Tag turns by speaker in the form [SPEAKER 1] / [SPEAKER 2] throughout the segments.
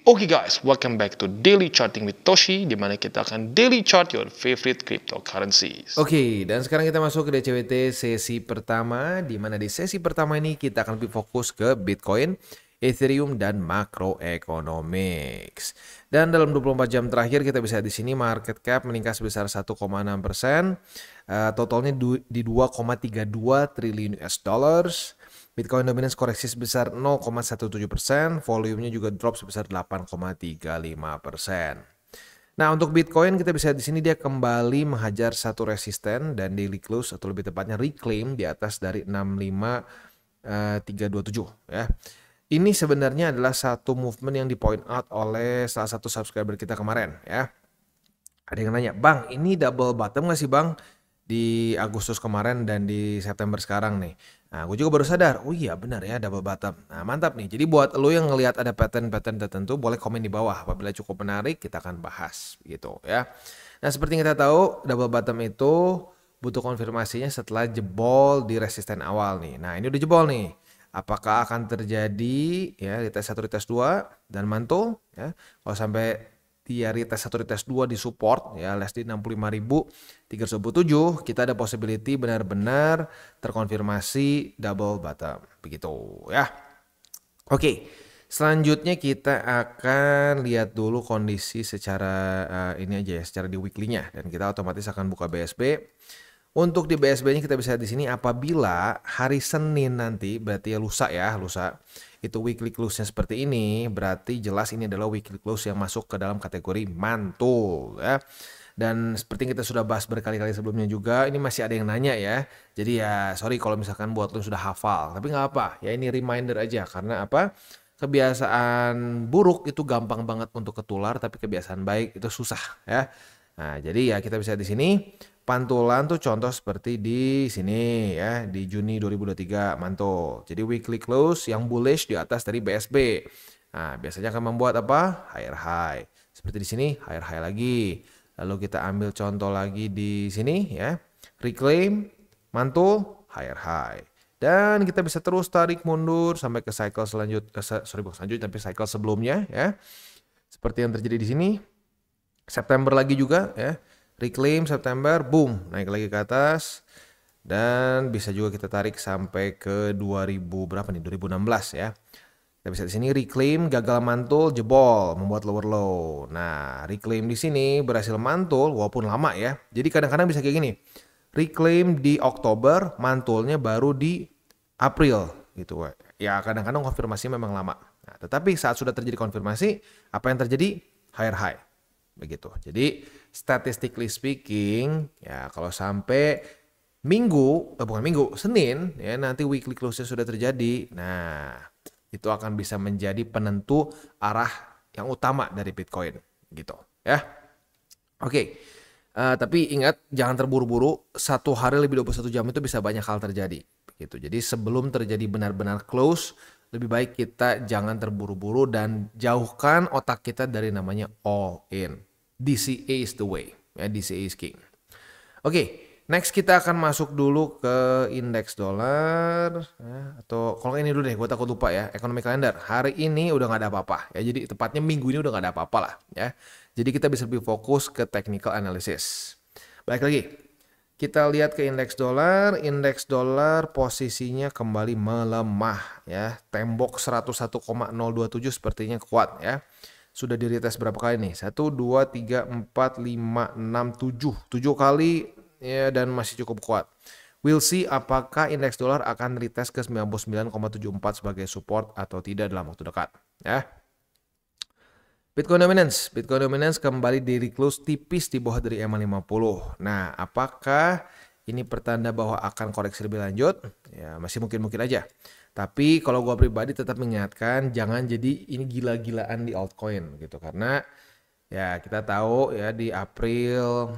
[SPEAKER 1] Oke guys, welcome back to Daily Charting with Toshi, di mana kita akan daily chart your favorite cryptocurrencies.
[SPEAKER 2] Oke, dan sekarang kita masuk ke DCWT sesi pertama, di mana di sesi pertama ini kita akan lebih fokus ke Bitcoin, Ethereum, dan macroeconomics. Dan dalam 24 jam terakhir kita bisa di sini market cap meningkat sebesar 1,6%, totalnya di 2,32 triliun US dollars. Bitcoin dominance koreksi sebesar 0,17%, volumenya juga drop sebesar 8,35%. Nah, untuk Bitcoin kita bisa di sini dia kembali menghajar satu resisten dan daily close atau lebih tepatnya reclaim di atas dari 65.327 ya. Ini sebenarnya adalah satu movement yang di point out oleh salah satu subscriber kita kemarin ya. Ada yang nanya, "Bang, ini double bottom nggak sih Bang di Agustus kemarin dan di September sekarang nih?" Nah, gue juga baru sadar, oh iya benar ya double bottom. Nah, mantap nih. Jadi buat lo yang ngelihat ada pattern-pattern tertentu, boleh komen di bawah. Apabila cukup menarik, kita akan bahas gitu ya. Nah, seperti yang kita tahu, double bottom itu butuh konfirmasinya setelah jebol di resisten awal nih. Nah, ini udah jebol nih. Apakah akan terjadi ya retest 1, retest 2 dan mantul ya. Kalau sampai dia retest 1, retest 2 di support ya less di 65.327, kita ada possibility benar-benar terkonfirmasi double bottom begitu ya. Oke, selanjutnya kita akan lihat dulu kondisi secara ini aja ya, secara di weekly-nya, dan kita otomatis akan buka BSB. Untuk di BSB-nya kita bisa di sini apabila hari Senin nanti, berarti ya lusa itu weekly close-nya seperti ini, berarti jelas ini adalah weekly close yang masuk ke dalam kategori mantul ya. Dan seperti yang kita sudah bahas berkali-kali sebelumnya juga, ini masih ada yang nanya ya. Jadi ya sorry kalau misalkan buat lo sudah hafal, tapi nggak apa ya, ini reminder aja. Karena apa? Kebiasaan buruk itu gampang banget untuk ketular, tapi kebiasaan baik itu susah ya. Nah, jadi ya kita bisa di sini pantulan tuh contoh seperti di sini ya, di Juni 2023 mantul. Jadi weekly close yang bullish di atas dari BSB. Nah, biasanya akan membuat apa? Higher high. Seperti di sini higher high lagi. Lalu kita ambil contoh lagi di sini ya. Reclaim, mantul, higher high. Dan kita bisa terus tarik mundur sampai ke cycle tapi cycle sebelumnya ya. Seperti yang terjadi di sini. September lagi juga ya. Reclaim September, boom, naik lagi ke atas. Dan bisa juga kita tarik sampai ke 2016 ya. Kita bisa di sini reclaim, gagal mantul, jebol, membuat lower low. Nah, reclaim di sini berhasil mantul walaupun lama ya. Jadi kadang-kadang bisa kayak gini. Reclaim di Oktober, mantulnya baru di April gitu. Ya, kadang-kadang konfirmasi memang lama. Nah, tetapi saat sudah terjadi konfirmasi, apa yang terjadi? Higher high. Begitu. Jadi statistically speaking ya kalau sampai Senin ya nanti weekly close sudah terjadi, nah itu akan bisa menjadi penentu arah yang utama dari Bitcoin gitu ya. Oke. Tapi ingat jangan terburu-buru, satu hari lebih 21 jam itu bisa banyak hal terjadi gitu. Jadi sebelum terjadi benar-benar close, lebih baik kita jangan terburu-buru dan jauhkan otak kita dari namanya all in. DCA is the way, ya, DCA is king. Oke, next kita akan masuk dulu ke indeks dolar, ya, atau kalau ini dulu deh, gue takut lupa ya, economic calendar. Hari ini udah nggak ada apa-apa, ya. Jadi tepatnya minggu ini udah nggak ada apa-apa lah, ya. Jadi kita bisa lebih fokus ke technical analysis. Baik lagi, kita lihat ke indeks dolar posisinya kembali melemah, ya. Tembok 101,027 sepertinya kuat, ya. Sudah di retest berapa kali nih? 1, 2, 3, 4, 5, 6, 7. 7 kali ya, dan masih cukup kuat. We'll see apakah indeks dolar akan retest ke 99,74 sebagai support atau tidak dalam waktu dekat. Ya. Bitcoin dominance kembali di close tipis di bawah dari EMA50. Nah, apakah ini pertanda bahwa akan koreksi lebih lanjut? Ya, masih mungkin aja. Tapi kalau gue pribadi tetap mengingatkan jangan jadi ini gila-gilaan di altcoin gitu, karena ya kita tahu ya di April,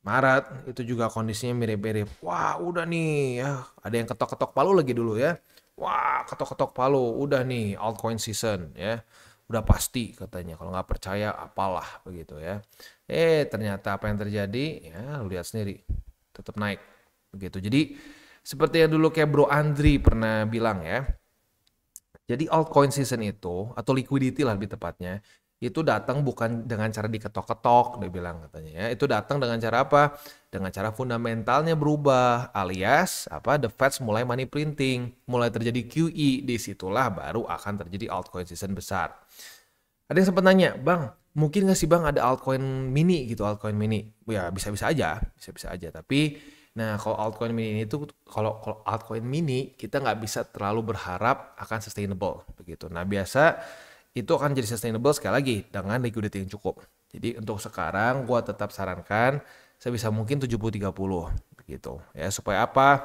[SPEAKER 2] Maret itu juga kondisinya mirip-mirip. Wah udah nih ya, ada yang ketok-ketok palu lagi dulu ya. Wah ketok-ketok palu, udah nih altcoin season ya. Udah pasti katanya, kalau nggak percaya apalah begitu ya. Ternyata apa yang terjadi ya lu lihat sendiri, tetap naik begitu. Jadi seperti yang dulu kayak Bro Andri pernah bilang ya. Jadi altcoin season itu, atau liquidity lah lebih tepatnya, itu datang bukan dengan cara diketok-ketok, dia bilang katanya ya. Itu datang dengan cara apa? Dengan cara fundamentalnya berubah, alias apa? The Fed mulai money printing, mulai terjadi QE, disitulah baru akan terjadi altcoin season besar. Ada yang sempat nanya, Bang, mungkin nggak sih Bang ada altcoin mini gitu, altcoin mini? Ya bisa-bisa aja, bisa-bisa aja. Tapi, nah kalau altcoin mini ini tuh, kalau altcoin mini kita nggak bisa terlalu berharap akan sustainable begitu. Nah biasa itu akan jadi sustainable sekali lagi dengan liquidity yang cukup. Jadi untuk sekarang gua tetap sarankan sebisa mungkin 70-30 begitu ya, supaya apa?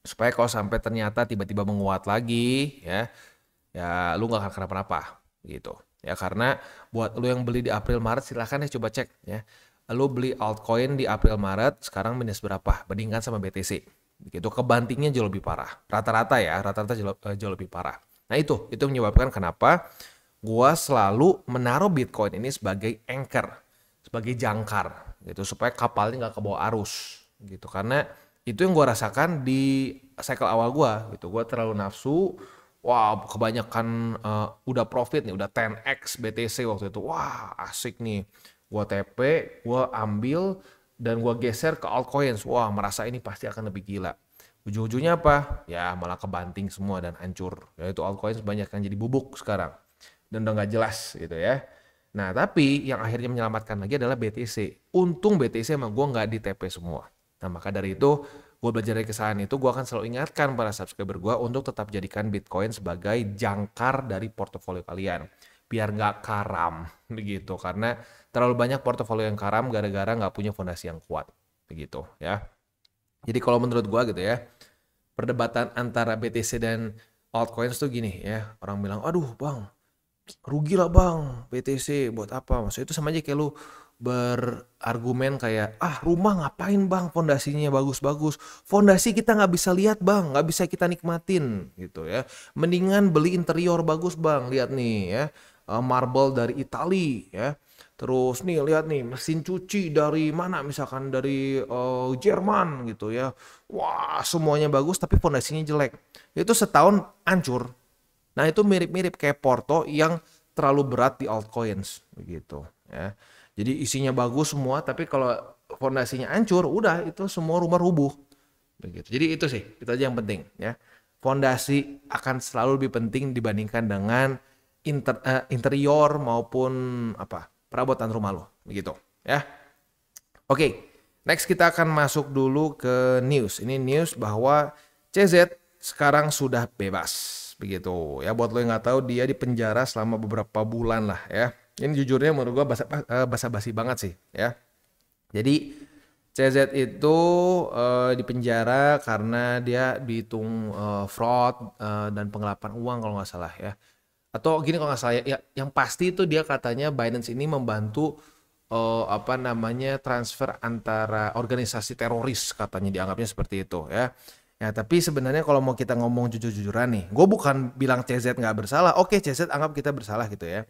[SPEAKER 2] Supaya kalau sampai ternyata tiba-tiba menguat lagi ya lu nggak akan kenapa-napa gitu. Ya karena buat lu yang beli di April Maret silahkan ya coba cek ya. Lu beli altcoin di April Maret sekarang minus berapa? Bandingkan sama BTC. Begitu kebantingnya jauh lebih parah. Rata-rata jauh lebih parah. Nah itu menyebabkan kenapa gua selalu menaruh Bitcoin ini sebagai anchor, sebagai jangkar gitu supaya kapalnya nggak kebawa arus gitu. Karena itu yang gua rasakan di cycle awal gua gitu. Gua terlalu nafsu, wah kebanyakan udah profit nih, udah 10x BTC waktu itu. Wah, asik nih. Gua TP, gua ambil dan gua geser ke altcoins. Wah, merasa ini pasti akan lebih gila. Ujung-ujungnya apa? Ya malah kebanting semua dan hancur. Yaitu altcoins banyak yang jadi bubuk sekarang dan udah nggak jelas gitu ya. Nah tapi yang akhirnya menyelamatkan lagi adalah BTC. Untung BTC emang gue nggak di TP semua. Nah maka dari itu gue belajar dari kesalahan itu, gue akan selalu ingatkan para subscriber gue untuk tetap jadikan Bitcoin sebagai jangkar dari portofolio kalian. Biar nggak karam begitu. Karena terlalu banyak portofolio yang karam gara-gara nggak punya fondasi yang kuat begitu ya. Jadi kalau menurut gue gitu ya, perdebatan antara BTC dan altcoins tuh gini ya. Orang bilang, aduh bang, rugi lah bang, BTC buat apa? Maksudnya itu sama aja kayak lu berargumen kayak, rumah ngapain bang, fondasinya bagus-bagus. Fondasi kita nggak bisa lihat bang, nggak bisa kita nikmatin gitu ya. Mendingan beli interior bagus bang, lihat nih ya. Marble dari Itali ya. Terus nih lihat nih mesin cuci dari mana, misalkan dari Jerman gitu ya. Wah semuanya bagus tapi fondasinya jelek. Itu setahun hancur. Nah itu mirip-mirip kayak Porto yang terlalu berat di altcoins begitu ya. Jadi isinya bagus semua tapi kalau fondasinya hancur udah itu semua rumah rubuh begitu. Jadi itu sih, itu aja yang penting ya. Fondasi akan selalu lebih penting dibandingkan dengan interior maupun apa perabotan rumah lo begitu ya. Oke, next kita akan masuk dulu ke news. Ini news bahwa CZ sekarang sudah bebas. Begitu ya, buat lo yang nggak tahu dia dipenjara selama beberapa bulan lah ya. Ini jujurnya menurut gua basa-basi banget sih ya. Jadi CZ itu dipenjara karena dia dihitung fraud dan penggelapan uang kalau nggak salah ya. Atau gini kalau nggak salah ya, yang pasti itu dia katanya Binance ini membantu transfer antara organisasi teroris, katanya dianggapnya seperti itu ya. Ya tapi sebenarnya kalau mau kita ngomong jujur-jujuran nih, gue bukan bilang CZ nggak bersalah. Oke, CZ anggap kita bersalah gitu ya.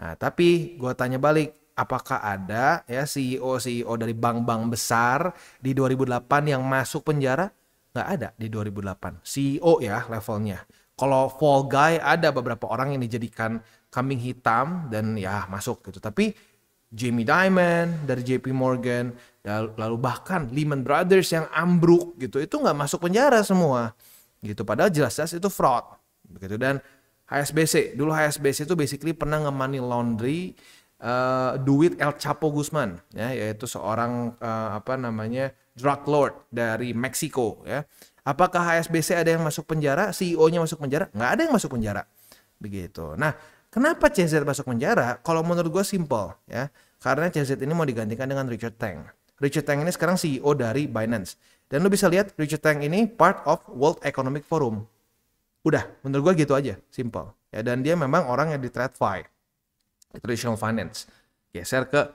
[SPEAKER 2] Nah tapi gue tanya balik, apakah ada ya CEO dari bank-bank besar di 2008 yang masuk penjara? Nggak ada di 2008. CEO ya levelnya. Kalau fall guy ada beberapa orang yang dijadikan kambing hitam dan ya masuk gitu. Tapi Jamie Dimon dari JP Morgan, lalu bahkan Lehman Brothers yang ambruk gitu, itu nggak masuk penjara semua gitu. Padahal jelas-jelas itu fraud begitu. Dan HSBC itu basically pernah nge-money laundry duit El Chapo Guzman ya, yaitu seorang drug lord dari Meksiko ya. Apakah HSBC ada yang masuk penjara? CEO-nya masuk penjara? Nggak ada yang masuk penjara begitu. Nah kenapa CZ masuk penjara? Kalau menurut gue simple ya. Karena CZ ini mau digantikan dengan Richard Teng. Richard Teng ini sekarang CEO dari Binance. Dan lu bisa lihat Richard Teng ini part of World Economic Forum. Udah, menurut gue gitu aja, simple. Ya, dan dia memang orang yang di TradFi, traditional finance. Geser ke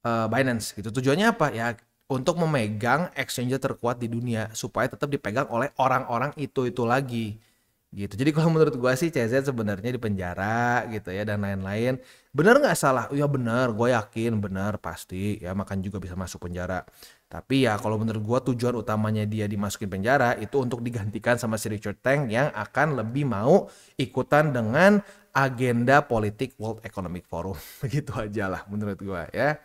[SPEAKER 2] Binance gitu. Tujuannya apa? Ya untuk memegang exchange terkuat di dunia supaya tetap dipegang oleh orang-orang itu lagi gitu. Jadi kalau menurut gua sih CZ sebenarnya di penjara gitu ya dan lain-lain. Benar nggak salah? Ya benar, gue yakin benar pasti ya, makan juga bisa masuk penjara. Tapi ya kalau menurut gua tujuan utamanya dia dimasukin penjara itu untuk digantikan sama si Richard Teng yang akan lebih mau ikutan dengan agenda politik World Economic Forum. Begitu aja lah menurut gua ya.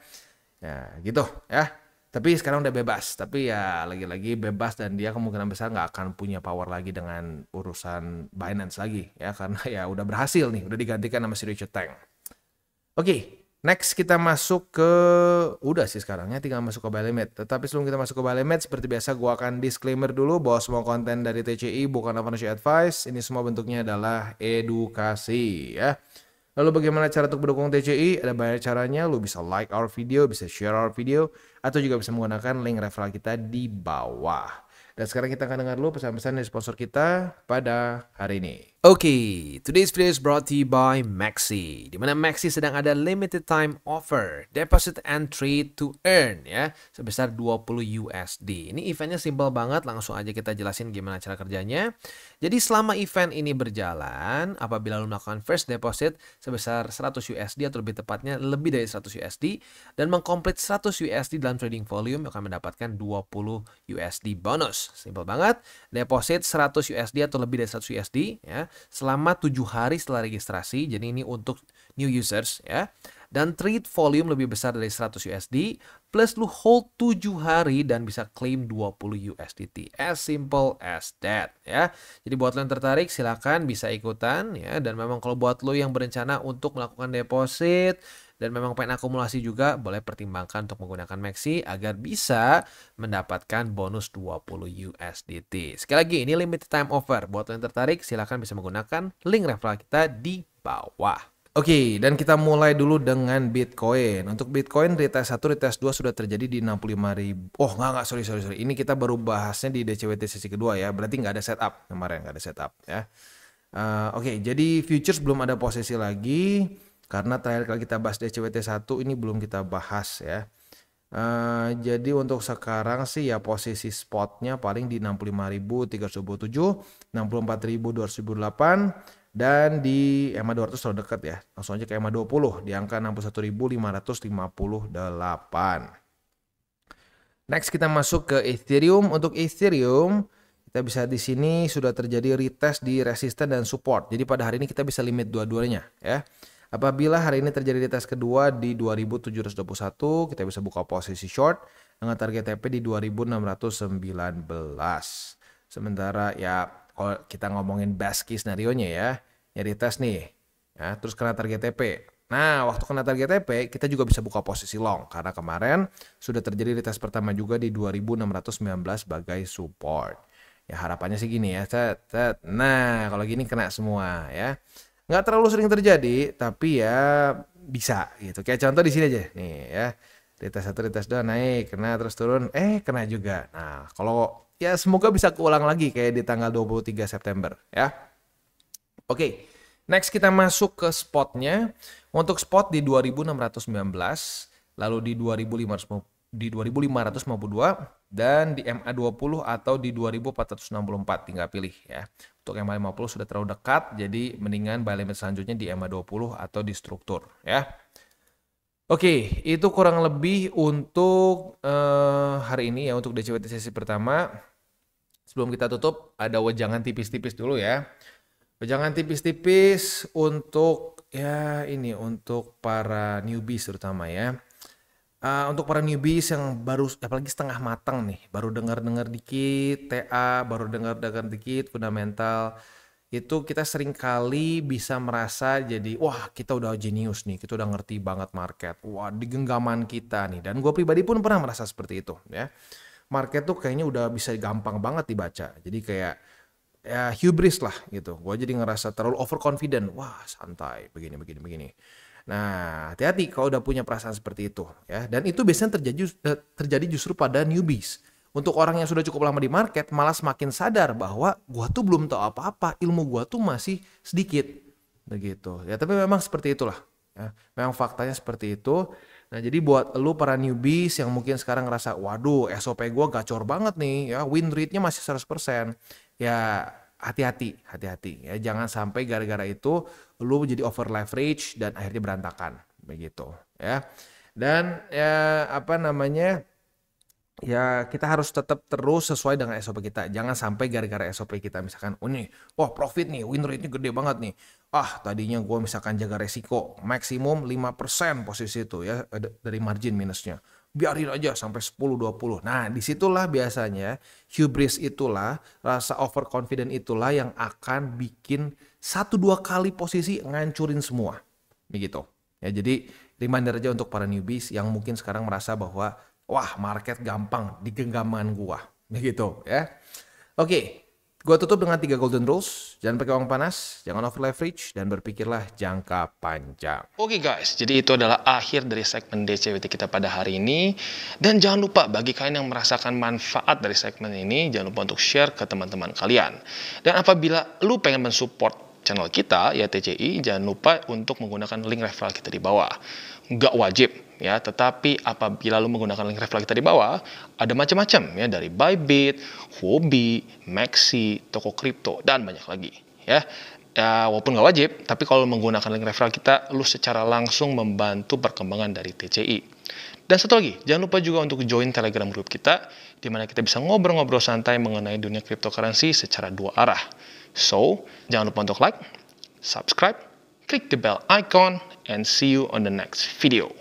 [SPEAKER 2] Ya gitu ya. Tapi sekarang udah bebas. Tapi ya lagi-lagi bebas dan dia kemungkinan besar nggak akan punya power lagi dengan urusan Binance lagi ya. Karena ya udah berhasil nih. Udah digantikan sama si Richard Teng. Oke, next kita masuk ke udah sih sekarang ya tinggal masuk ke buy limit. Tetapi sebelum kita masuk ke buy limit seperti biasa gua akan disclaimer dulu bahwa semua konten dari TCI bukan financial advice. Ini semua bentuknya adalah edukasi ya. Lalu bagaimana cara untuk mendukung TCI? Ada banyak caranya. Lu bisa like our video, bisa share our video, atau juga bisa menggunakan link referral kita di bawah. Dan sekarang kita akan dengar dulu pesan-pesan dari sponsor kita pada hari ini. Oke, today's video is brought to you by Maxi. Di mana Maxi sedang ada limited time offer, deposit and trade to earn ya, sebesar 20 USD. Ini eventnya simple banget, langsung aja kita jelasin gimana cara kerjanya. Jadi selama event ini berjalan, apabila lu melakukan first deposit sebesar 100 USD atau lebih tepatnya lebih dari 100 USD dan mengkomplit 100 USD dalam trading volume akan mendapatkan 20 USD bonus. Simple banget, deposit 100 USD atau lebih dari 100 USD ya selama 7 hari setelah registrasi. Jadi ini untuk new users ya. Dan trade volume lebih besar dari 100 USD plus lu hold 7 hari dan bisa claim 20 USDT. As simple as that ya. Jadi buat lo yang tertarik silakan bisa ikutan ya, dan memang kalau buat lo yang berencana untuk melakukan deposit dan memang pengen akumulasi juga, boleh pertimbangkan untuk menggunakan Maxi agar bisa mendapatkan bonus 20 USDT. Sekali lagi, ini limited time offer. Buat lo yang tertarik, silakan bisa menggunakan link referral kita di bawah. Oke, dan kita mulai dulu dengan Bitcoin. Untuk Bitcoin, retest 1, retest 2 sudah terjadi di 65.000. Oh, enggak, sorry. Ini kita baru bahasnya di DCWT sesi kedua ya. Berarti nggak ada setup kemarin, nggak ada setup ya. Oke, jadi futures belum ada posisi lagi. Karena terakhir kali kita bahas DCWT 1 ini belum kita bahas ya. Jadi untuk sekarang sih ya posisi spotnya paling di 65.327, 64.208 dan di EMA 200 terlalu dekat ya. Langsung aja ke EMA 20 di angka 61.558. Next kita masuk ke Ethereum. Untuk Ethereum kita bisa di sini sudah terjadi retest di resisten dan support. Jadi pada hari ini kita bisa limit dua-duanya ya. Apabila hari ini terjadi retest kedua di 2721, kita bisa buka posisi short dengan target TP di 2619. Sementara ya kalau kita ngomongin best case scenario-nya ya retest nih. Ya, terus kena target TP. Nah, waktu kena target TP, kita juga bisa buka posisi long karena kemarin sudah terjadi retest pertama juga di 2619 sebagai support. Ya harapannya sih gini ya. Nah, kalau gini kena semua ya. Nggak terlalu sering terjadi, tapi ya bisa gitu. Kayak contoh di sini aja nih ya. Retest 1, retest 2 naik, kena terus turun, kena juga. Nah, kalau ya semoga bisa keulang lagi kayak di tanggal 23 September ya. Oke, next kita masuk ke spotnya. Untuk spot di 2619, lalu di 2552 dan di MA20 atau di 2464, tinggal pilih ya. Untuk MA50 sudah terlalu dekat, jadi mendingan buy limit selanjutnya di MA20 atau di struktur ya. Oke, itu kurang lebih untuk hari ini ya, untuk DCWT sesi pertama. Sebelum kita tutup, ada wejangan tipis-tipis dulu ya. Wejangan tipis-tipis untuk ya ini untuk para newbies terutama ya. Untuk para newbies yang baru apalagi setengah matang nih, baru dengar-dengar dikit TA, baru dengar-dengar dikit fundamental, itu kita sering kali bisa merasa jadi wah kita udah jenius nih, kita udah ngerti banget market, wah di genggaman kita nih, dan gue pribadi pun pernah merasa seperti itu ya. Market tuh kayaknya udah bisa gampang banget dibaca, jadi kayak ya hubris lah gitu, gue jadi ngerasa terlalu overconfident, wah santai begini. Nah, hati-hati kalau udah punya perasaan seperti itu ya. Dan itu biasanya terjadi justru pada newbies. Untuk orang yang sudah cukup lama di market malah semakin sadar bahwa gua tuh belum tahu apa-apa, ilmu gua tuh masih sedikit. Begitu. Ya, tapi memang seperti itulah ya. Memang faktanya seperti itu. Nah, jadi buat lu para newbies yang mungkin sekarang ngerasa, waduh SOP gua gacor banget nih ya, win rate-nya masih 100%. Ya, hati-hati ya, jangan sampai gara-gara itu lu jadi over leverage dan akhirnya berantakan begitu ya. Dan ya ya kita harus tetap terus sesuai dengan SOP kita. Jangan sampai gara-gara SOP kita misalkan, oh nih, wah profit nih, win rate-nya gede banget nih. Ah, tadinya gue misalkan jaga resiko maksimum 5% posisi itu ya dari margin minusnya. Biarin aja sampai 10-20. Nah, disitulah biasanya hubris itulah, rasa overconfident itulah yang akan bikin 1-2 kali posisi ngancurin semua. Begitu. Ya, jadi reminder aja untuk para newbies yang mungkin sekarang merasa bahwa wah, market gampang di genggaman gua. Begitu ya. Oke, gua tutup dengan 3 golden rules. Jangan pakai uang panas, jangan over leverage, dan berpikirlah jangka panjang.
[SPEAKER 1] Oke guys, jadi itu adalah akhir dari segmen DCWT kita pada hari ini. Dan jangan lupa bagi kalian yang merasakan manfaat dari segmen ini, jangan lupa untuk share ke teman-teman kalian. Dan apabila lu pengen mensupport channel kita, ya TCI, jangan lupa untuk menggunakan link referral kita di bawah. Nggak wajib, ya, tetapi apabila lu menggunakan link referral kita di bawah, ada macam-macam ya, dari Bybit, Huobi, Maxi, toko kripto, dan banyak lagi ya. Ya, walaupun nggak wajib, tapi kalau menggunakan link referral kita, lu secara langsung membantu perkembangan dari TCI. Dan satu lagi, jangan lupa juga untuk join Telegram group kita, di mana kita bisa ngobrol-ngobrol santai mengenai dunia cryptocurrency secara 2 arah. So, jangan lupa untuk like, subscribe, click the bell icon, and see you on the next video.